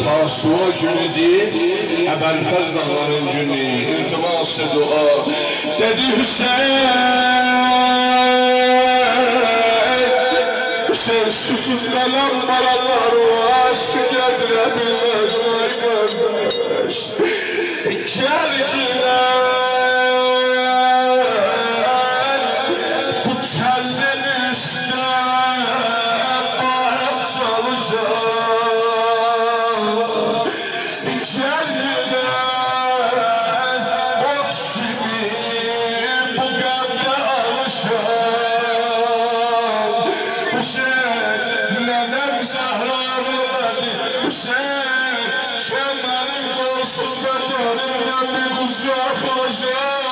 Tasua günüdür, Əbəlfəz dağların günü, iltimas-ı dua. Dedi Hüseyin susuz kalan paralar var, su getirebilmez vay kardeş. Gel bu kendin üstte bağıp çalışacağım. Kendine ot gibi bu gamda alışam. Hüseyin nenem Zahra'ladı, Hüseyin kemerim kolsuz bedenim bir kucak olacak.